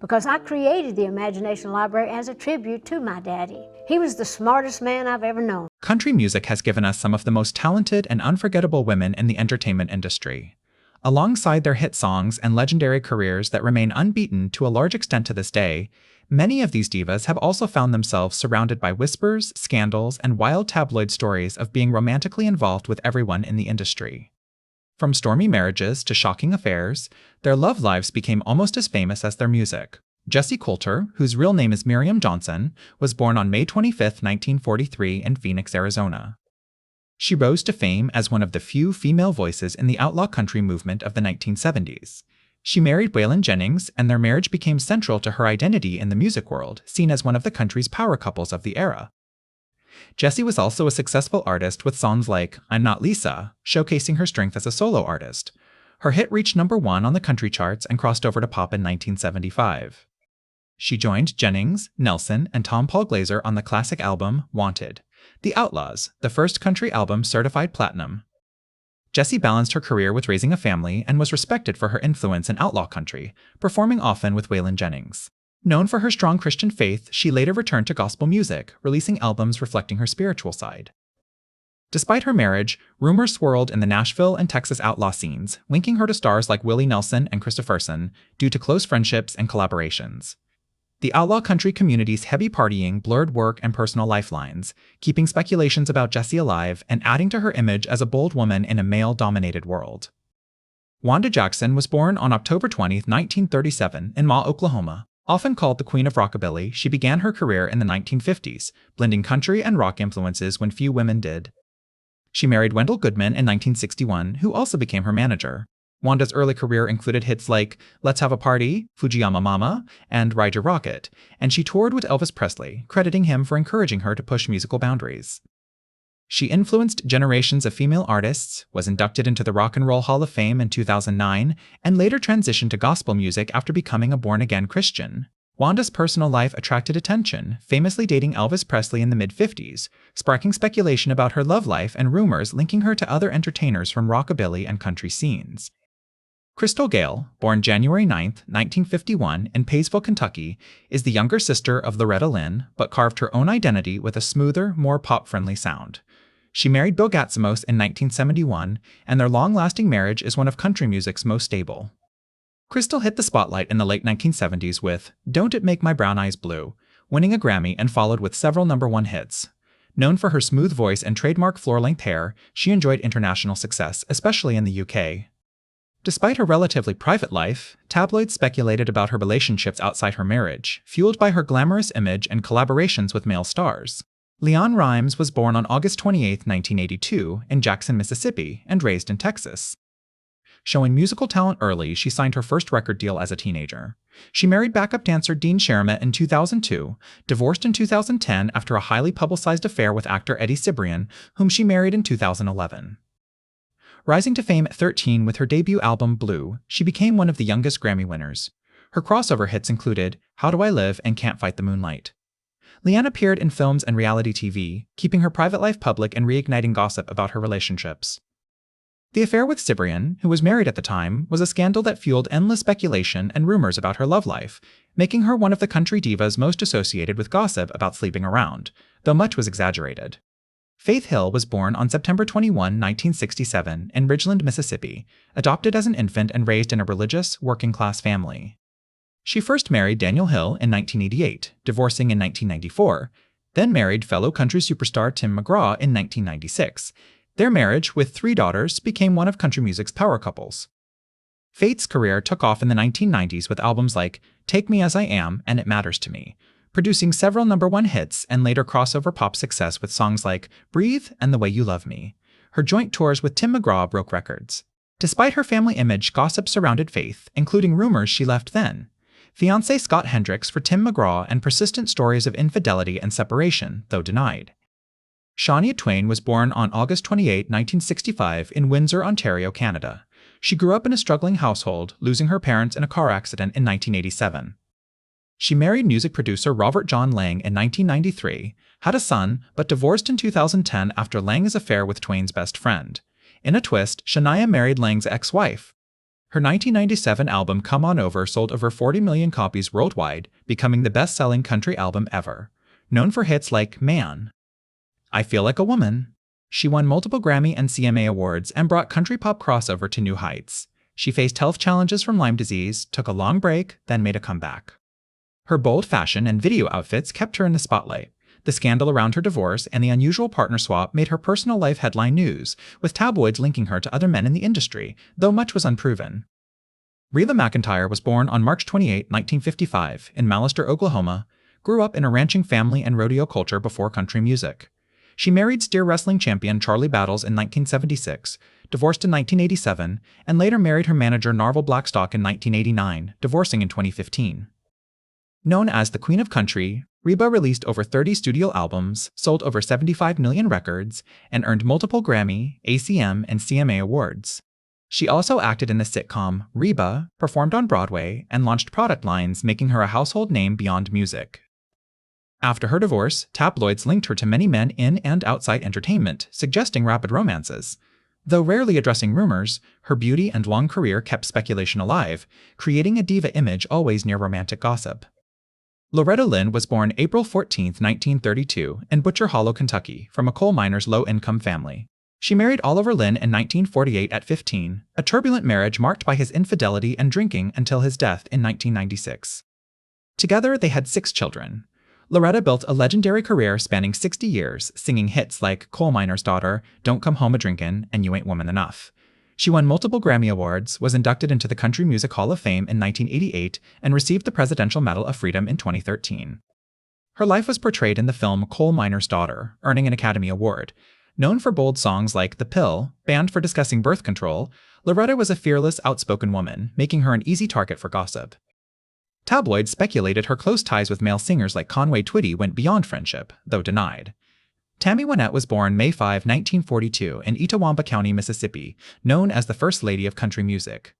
because I created the Imagination Library as a tribute to my daddy. He was the smartest man I've ever known. Country music has given us some of the most talented and unforgettable women in the entertainment industry. Alongside their hit songs and legendary careers that remain unbeaten to a large extent to this day, many of these divas have also found themselves surrounded by whispers, scandals, and wild tabloid stories of being romantically involved with everyone in the industry. From stormy marriages to shocking affairs, their love lives became almost as famous as their music. Jessie Coulter, whose real name is Miriam Johnson, was born on May 25, 1943 in Phoenix, Arizona. She rose to fame as one of the few female voices in the outlaw country movement of the 1970s. She married Waylon Jennings, and their marriage became central to her identity in the music world, seen as one of the country's power couples of the era. Jessie was also a successful artist with songs like I'm Not Lisa, showcasing her strength as a solo artist. Her hit reached #1 on the country charts and crossed over to pop in 1975. She joined Jennings, Nelson, and Tom Paul Glaser on the classic album Wanted, The Outlaws, the first country album certified platinum. Jessie balanced her career with raising a family and was respected for her influence in outlaw country, performing often with Waylon Jennings. Known for her strong Christian faith, she later returned to gospel music, releasing albums reflecting her spiritual side. Despite her marriage, rumors swirled in the Nashville and Texas outlaw scenes, linking her to stars like Willie Nelson and Christopherson due to close friendships and collaborations. The outlaw country community's heavy partying blurred work and personal lifelines, keeping speculations about Jessie alive and adding to her image as a bold woman in a male-dominated world. Wanda Jackson was born on October 20, 1937, in Ma, Oklahoma. Often called the Queen of Rockabilly, she began her career in the 1950s, blending country and rock influences when few women did. She married Wendell Goodman in 1961, who also became her manager. Wanda's early career included hits like Let's Have a Party, Fujiyama Mama, and Ride Your Rocket, and she toured with Elvis Presley, crediting him for encouraging her to push musical boundaries. She influenced generations of female artists, was inducted into the Rock and Roll Hall of Fame in 2009, and later transitioned to gospel music after becoming a born-again Christian. Wanda's personal life attracted attention, famously dating Elvis Presley in the mid-50s, sparking speculation about her love life and rumors linking her to other entertainers from rockabilly and country scenes. Crystal Gale, born January 9, 1951, in Painesville, Kentucky, is the younger sister of Loretta Lynn, but carved her own identity with a smoother, more pop-friendly sound. She married Bill Gatzimos in 1971, and their long-lasting marriage is one of country music's most stable. Crystal hit the spotlight in the late 1970s with Don't It Make My Brown Eyes Blue, winning a Grammy and followed with several #1 hits. Known for her smooth voice and trademark floor-length hair, she enjoyed international success, especially in the UK. Despite her relatively private life, tabloids speculated about her relationships outside her marriage, fueled by her glamorous image and collaborations with male stars. Leon Rimes was born on August 28, 1982, in Jackson, Mississippi, and raised in Texas. Showing musical talent early, she signed her first record deal as a teenager. She married backup dancer Dean Shermet in 2002, divorced in 2010 after a highly publicized affair with actor Eddie Cibrian, whom she married in 2011. Rising to fame at 13 with her debut album Blue, she became one of the youngest Grammy winners. Her crossover hits included How Do I Live and Can't Fight the Moonlight. Leanne appeared in films and reality TV, keeping her private life public and reigniting gossip about her relationships. The affair with Cibrian, who was married at the time, was a scandal that fueled endless speculation and rumors about her love life, making her one of the country divas most associated with gossip about sleeping around, though much was exaggerated. Faith Hill was born on September 21, 1967, in Ridgeland, Mississippi, adopted as an infant and raised in a religious, working-class family. She first married Daniel Hill in 1988, divorcing in 1994, then married fellow country superstar Tim McGraw in 1996. Their marriage, with 3 daughters, became one of country music's power couples. Faith's career took off in the 1990s with albums like Take Me As I Am and It Matters to Me, producing several #1 hits and later crossover pop success with songs like Breathe and The Way You Love Me. Her joint tours with Tim McGraw broke records. Despite her family image, gossip surrounded Faith, including rumors she left then. Fiancé Scott Hendricks for Tim McGraw and persistent stories of infidelity and separation, though denied. Shania Twain was born on August 28, 1965, in Windsor, Ontario, Canada. She grew up in a struggling household, losing her parents in a car accident in 1987. She married music producer Robert John Lang in 1993, had a son, but divorced in 2010 after Lang's affair with Twain's best friend. In a twist, Shania married Lang's ex-wife. Her 1997 album Come On Over sold over 40 million copies worldwide, becoming the best-selling country album ever. Known for hits like Man, I Feel Like a Woman, she won multiple Grammy and CMA awards and brought country pop crossover to new heights. She faced health challenges from Lyme disease, took a long break, then made a comeback. Her bold fashion and video outfits kept her in the spotlight. The scandal around her divorce and the unusual partner swap made her personal life headline news, with tabloids linking her to other men in the industry, though much was unproven. Reba McEntire was born on March 28, 1955, in Mallister, Oklahoma, grew up in a ranching family and rodeo culture before country music. She married steer wrestling champion Charlie Battles in 1976, divorced in 1987, and later married her manager Narvel Blackstock in 1989, divorcing in 2015. Known as the Queen of Country, Reba released over 30 studio albums, sold over 75 million records, and earned multiple Grammy, ACM, and CMA awards. She also acted in the sitcom Reba, performed on Broadway, and launched product lines, making her a household name beyond music. After her divorce, tabloids linked her to many men in and outside entertainment, suggesting rapid romances. Though rarely addressing rumors, her beauty and long career kept speculation alive, creating a diva image always near romantic gossip. Loretta Lynn was born April 14, 1932, in Butcher Hollow, Kentucky, from a coal miner's low-income family. She married Oliver Lynn in 1948 at 15, a turbulent marriage marked by his infidelity and drinking until his death in 1996. Together, they had 6 children. Loretta built a legendary career spanning 60 years, singing hits like Coal Miner's Daughter, Don't Come Home A-Drinkin', and You Ain't Woman Enough. She won multiple Grammy Awards, was inducted into the Country Music Hall of Fame in 1988, and received the Presidential Medal of Freedom in 2013. Her life was portrayed in the film Coal Miner's Daughter, earning an Academy Award. Known for bold songs like The Pill, banned for discussing birth control, Loretta was a fearless, outspoken woman, making her an easy target for gossip. Tabloids speculated her close ties with male singers like Conway Twitty went beyond friendship, though denied. Tammy Wynette was born May 5, 1942, in Itawamba County, Mississippi, known as the First Lady of Country Music.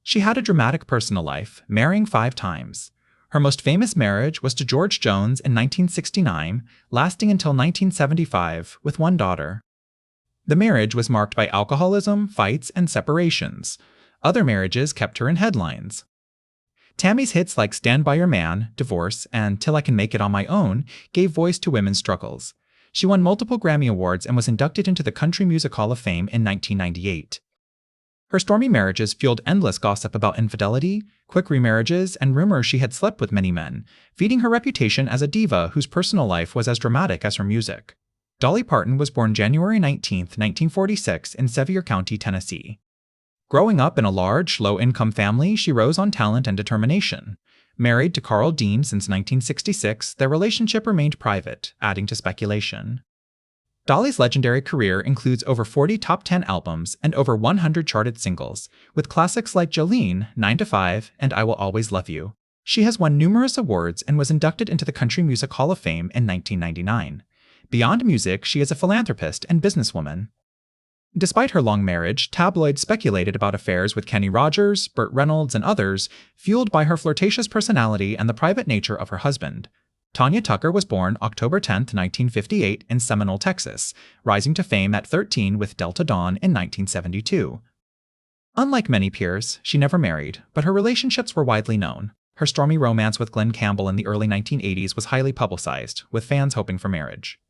She had a dramatic personal life, marrying 5 times. Her most famous marriage was to George Jones in 1969, lasting until 1975, with 1 daughter. The marriage was marked by alcoholism, fights, and separations. Other marriages kept her in headlines. Tammy's hits like Stand By Your Man, Divorce, and Till I Can Make It On My Own gave voice to women's struggles. She won multiple Grammy Awards and was inducted into the Country Music Hall of Fame in 1998. Her stormy marriages fueled endless gossip about infidelity, quick remarriages, and rumors she had slept with many men, feeding her reputation as a diva whose personal life was as dramatic as her music. Dolly Parton was born January 19, 1946, in Sevier County, Tennessee. Growing up in a large, low-income family, she rose on talent and determination. Married to Carl Dean since 1966, their relationship remained private, adding to speculation. Dolly's legendary career includes over 40 top 10 albums and over 100 charted singles, with classics like Jolene, 9 to 5, and I Will Always Love You. She has won numerous awards and was inducted into the Country Music Hall of Fame in 1999. Beyond music, she is a philanthropist and businesswoman. Despite her long marriage, tabloids speculated about affairs with Kenny Rogers, Burt Reynolds, and others, fueled by her flirtatious personality and the private nature of her husband. Tanya Tucker was born October 10, 1958, in Seminole, Texas, rising to fame at 13 with Delta Dawn in 1972. Unlike many peers, she never married, but her relationships were widely known. Her stormy romance with Glenn Campbell in the early 1980s was highly publicized, with fans hoping for marriage.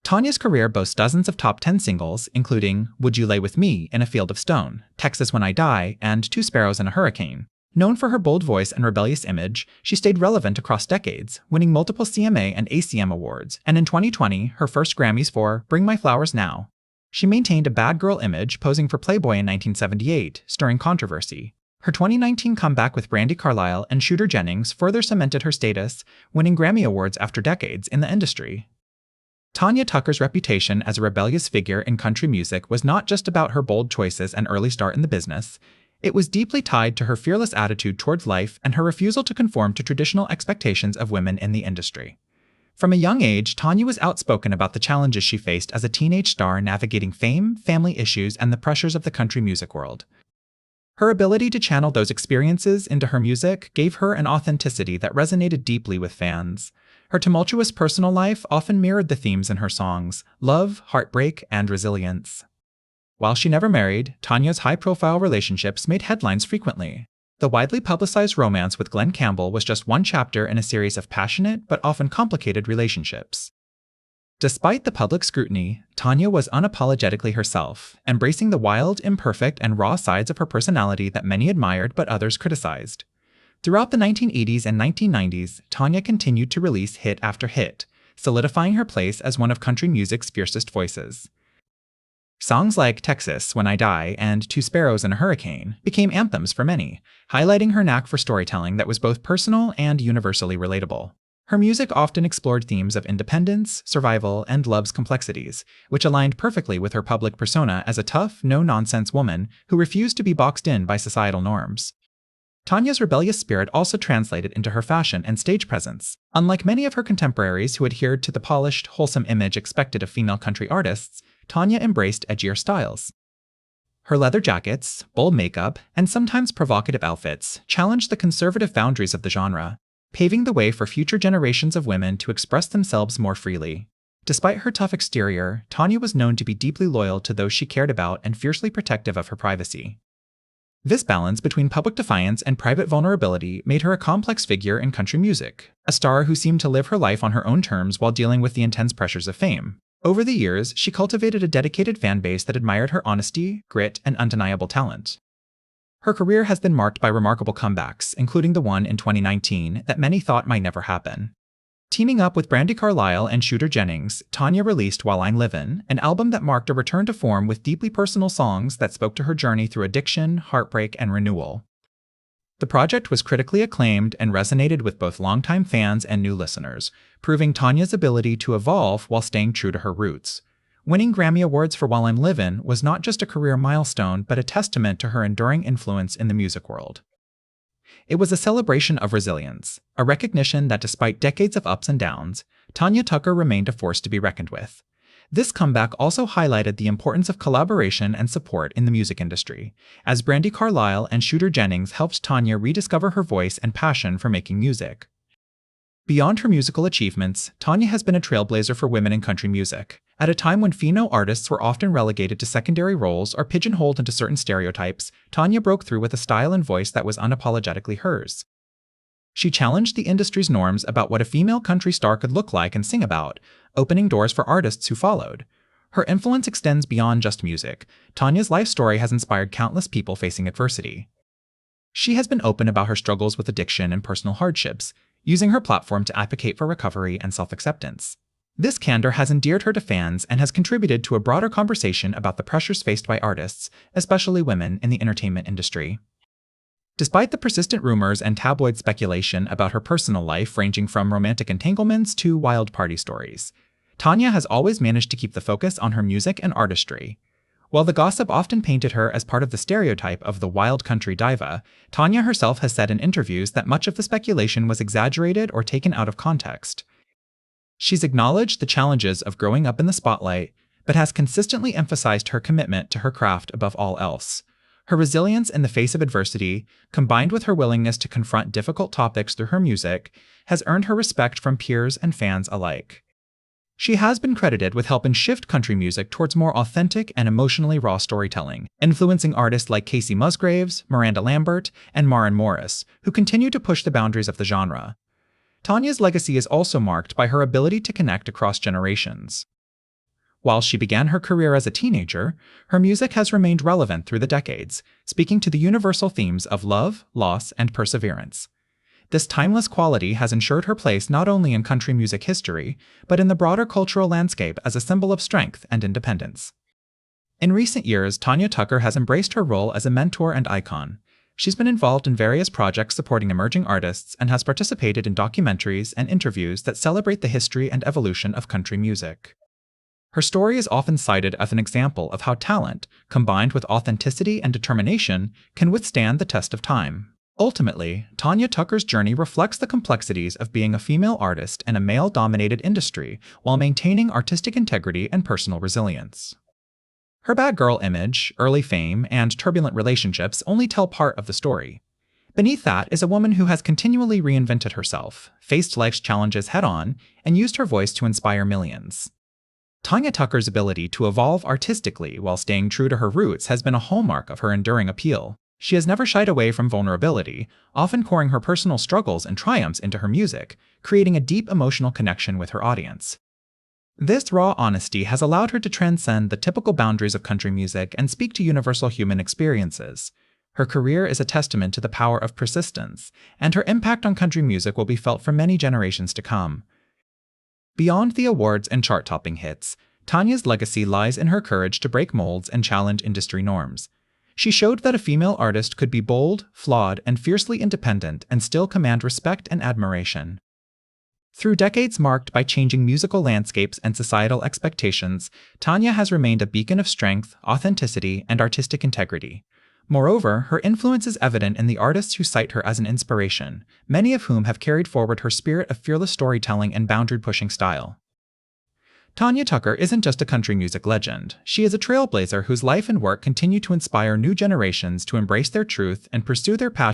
Tanya's career boasts dozens of top 10 singles, including Would You Lay With Me, In a Field of Stone, Texas When I Die, and Two Sparrows in a Hurricane. Known for her bold voice and rebellious image, she stayed relevant across decades, winning multiple CMA and ACM awards, and in 2020, her first Grammys for Bring My Flowers Now. She maintained a bad girl image, posing for Playboy in 1978, stirring controversy. Her 2019 comeback with Brandi Carlile and Shooter Jennings further cemented her status, winning Grammy Awards after decades in the industry. Tanya Tucker's reputation as a rebellious figure in country music was not just about her bold choices and early start in the business. It was deeply tied to her fearless attitude towards life and her refusal to conform to traditional expectations of women in the industry. From a young age, Tanya was outspoken about the challenges she faced as a teenage star navigating fame, family issues, and the pressures of the country music world. Her ability to channel those experiences into her music gave her an authenticity that resonated deeply with fans. Her tumultuous personal life often mirrored the themes in her songs: love, heartbreak, and resilience. While she never married, Tanya's high-profile relationships made headlines frequently. The widely publicized romance with Glenn Campbell was just one chapter in a series of passionate but often complicated relationships. Despite the public scrutiny, Tanya was unapologetically herself, embracing the wild, imperfect, and raw sides of her personality that many admired but others criticized. Throughout the 1980s and 1990s, Tanya continued to release hit after hit, solidifying her place as one of country music's fiercest voices. Songs like Texas, When I Die, and Two Sparrows and a Hurricane became anthems for many, highlighting her knack for storytelling that was both personal and universally relatable. Her music often explored themes of independence, survival, and love's complexities, which aligned perfectly with her public persona as a tough, no-nonsense woman who refused to be boxed in by societal norms. Tanya's rebellious spirit also translated into her fashion and stage presence. Unlike many of her contemporaries who adhered to the polished, wholesome image expected of female country artists, Tanya embraced edgier styles. Her leather jackets, bold makeup, and sometimes provocative outfits challenged the conservative boundaries of the genre, paving the way for future generations of women to express themselves more freely. Despite her tough exterior, Tanya was known to be deeply loyal to those she cared about and fiercely protective of her privacy. This balance between public defiance and private vulnerability made her a complex figure in country music, a star who seemed to live her life on her own terms while dealing with the intense pressures of fame. Over the years, she cultivated a dedicated fan base that admired her honesty, grit, and undeniable talent. Her career has been marked by remarkable comebacks, including the one in 2019 that many thought might never happen. Teaming up with Brandi Carlile and Shooter Jennings, Tanya released While I'm Livin', an album that marked a return to form with deeply personal songs that spoke to her journey through addiction, heartbreak, and renewal. The project was critically acclaimed and resonated with both longtime fans and new listeners, proving Tanya's ability to evolve while staying true to her roots. Winning Grammy Awards for While I'm Livin' was not just a career milestone, but a testament to her enduring influence in the music world. It was a celebration of resilience, a recognition that despite decades of ups and downs, Tanya Tucker remained a force to be reckoned with. This comeback also highlighted the importance of collaboration and support in the music industry, as Brandi Carlile and Shooter Jennings helped Tanya rediscover her voice and passion for making music. Beyond her musical achievements, Tanya has been a trailblazer for women in country music. At a time when female artists were often relegated to secondary roles or pigeonholed into certain stereotypes, Tanya broke through with a style and voice that was unapologetically hers. She challenged the industry's norms about what a female country star could look like and sing about, opening doors for artists who followed. Her influence extends beyond just music. Tanya's life story has inspired countless people facing adversity. She has been open about her struggles with addiction and personal hardships, using her platform to advocate for recovery and self-acceptance. This candor has endeared her to fans and has contributed to a broader conversation about the pressures faced by artists, especially women, in the entertainment industry. Despite the persistent rumors and tabloid speculation about her personal life ranging from romantic entanglements to wild party stories, Tanya has always managed to keep the focus on her music and artistry. While the gossip often painted her as part of the stereotype of the wild country diva, Tanya herself has said in interviews that much of the speculation was exaggerated or taken out of context. She's acknowledged the challenges of growing up in the spotlight, but has consistently emphasized her commitment to her craft above all else. Her resilience in the face of adversity, combined with her willingness to confront difficult topics through her music, has earned her respect from peers and fans alike. She has been credited with helping shift country music towards more authentic and emotionally raw storytelling, influencing artists like Casey Musgraves, Miranda Lambert, and Maren Morris, who continue to push the boundaries of the genre. Tanya's legacy is also marked by her ability to connect across generations. While she began her career as a teenager, her music has remained relevant through the decades, speaking to the universal themes of love, loss, and perseverance. This timeless quality has ensured her place not only in country music history, but in the broader cultural landscape as a symbol of strength and independence. In recent years, Tanya Tucker has embraced her role as a mentor and icon. She's been involved in various projects supporting emerging artists and has participated in documentaries and interviews that celebrate the history and evolution of country music. Her story is often cited as an example of how talent, combined with authenticity and determination, can withstand the test of time. Ultimately, Tanya Tucker's journey reflects the complexities of being a female artist in a male-dominated industry while maintaining artistic integrity and personal resilience. Her bad girl image, early fame, and turbulent relationships only tell part of the story. Beneath that is a woman who has continually reinvented herself, faced life's challenges head-on, and used her voice to inspire millions. Tanya Tucker's ability to evolve artistically while staying true to her roots has been a hallmark of her enduring appeal. She has never shied away from vulnerability, often pouring her personal struggles and triumphs into her music, creating a deep emotional connection with her audience. This raw honesty has allowed her to transcend the typical boundaries of country music and speak to universal human experiences. Her career is a testament to the power of persistence, and her impact on country music will be felt for many generations to come. Beyond the awards and chart-topping hits, Tanya's legacy lies in her courage to break molds and challenge industry norms. She showed that a female artist could be bold, flawed, and fiercely independent and still command respect and admiration. Through decades marked by changing musical landscapes and societal expectations, Tanya has remained a beacon of strength, authenticity, and artistic integrity. Moreover, her influence is evident in the artists who cite her as an inspiration, many of whom have carried forward her spirit of fearless storytelling and boundary-pushing style. Tanya Tucker isn't just a country music legend. She is a trailblazer whose life and work continue to inspire new generations to embrace their truth and pursue their passion